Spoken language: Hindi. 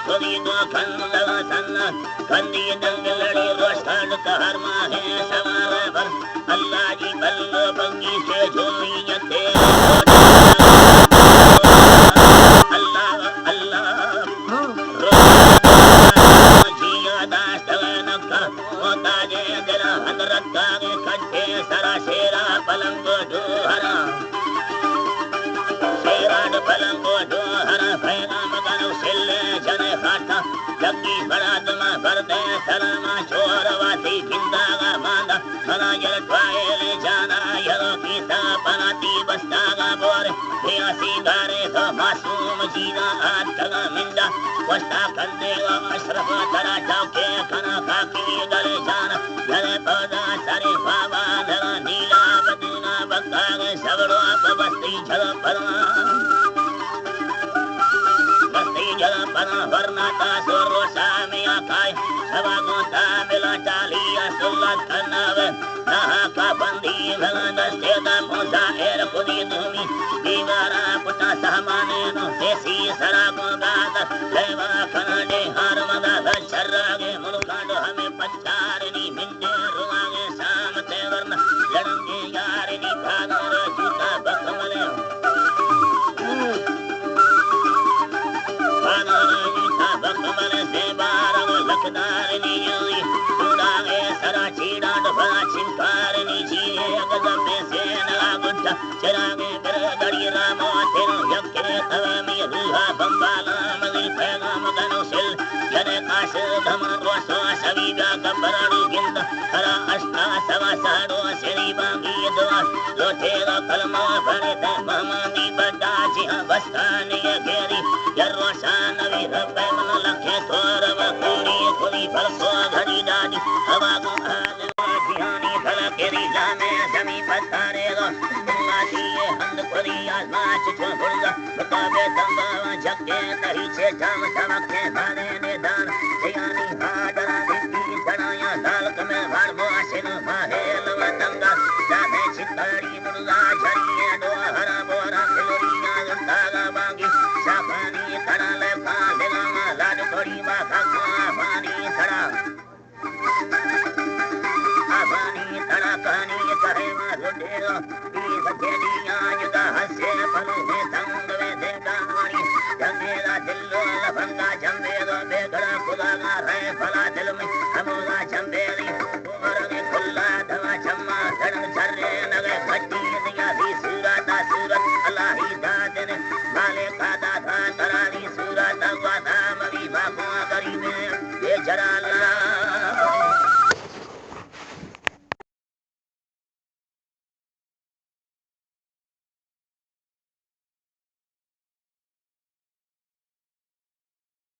खुदी दो खंड सन्ना खंडी दंगलड़ी रोशन कहर माहे सवार पर अल्लाह जी बल्लो बंगी से झोली तेरे अल्लाह अल्लाह शेरा पलंगो डोहरा शेराड पलंगो डोहरा भैना मगन सिल्ले जने खाटा जग्गी बड़ा दमा भरदे सरमा छोरवाती जिंदागा मांदा मना यर ट्वाएले जाना यरो कीता बनाती बस्तागा बोरे बेआसी गारे तो मासूम जीना आतगा मिंदा वस्ता कंदेगा अशरफ तरा चौके कना खाकी गले जाना गले पौधा सारे बाबा धरा नीला बदूना बक्कागे सबड़ो आप बस्ती चलो परमा बस्ती चलो परमा वरनाता सोरो सामी आकाय सवा गोता मिला चालिया सुल्लत कन्नावे नहा का बंदी भला दस्ते दा मुसा एर खुदी दूमी दीवारा पुटा सहमाने नो देसी सरा को गाद लेवा कनाडे हार मदा दशरागे मुलकांडो हमें पच्चारनी मिंडे रुआगे सामते वरना लड़ंगे यारनी भागर जूता बकमले भागर जूता बकमले से बारव लखदारनी योई उड़ागे सरा चीड़ा डफा चिंकारनी जीए गजबे से नगा गुड्डा चरागे बिरगड़ी रामो तेरो यक्के तवे में रूहा बंबाला मली पैगाम गनो सिल जने काश धम रोसो सवीगा गबरानी गिंद हरा अष्टा सवा साडो सेरी बांगी दुआ लोटेगा कलमा भरे ते मामानी बड़ा जी बस्तानी गेरी यरोशान वी रब्बे मन लखे तोर वकुड़ी खुली फलसो घड़ी डाडी हवा को आज जिहानी थला केरी लामे जमी पतारे लो माती हंद खुली आसमां छो फुलगा बतावे तंबा जक्के तही छे जाम समके भाने ने दान जिहानी हाडरा दिती जनाया दालक में भार मोसिन माहेल वतंगा जाने चिताड़ी मुल्ला झरिए दो हरा बोरा खिलरिया गंदागा बांगी साफानी तड़ा ले फालेगा लाड कोड़ी मा खाखा पानी तड़ा पानी तड़ा पानी करे मा रोडेरो दी सकेलिया युदा हसे पनु में तंग वे देगानी जंगेरा दिल्लो लफंगा जंबेरो बेगड़ा खुदागा रहे फला दिल में हमोगा जंबेरी बोरगे खुल्ला धवा चम्मा धन चर्रे नगे फटी दिया भी सूरत अल्लाह ही दादने माले का दादा तरानी सूरत वादा मरी बाबू गरीब ये जरा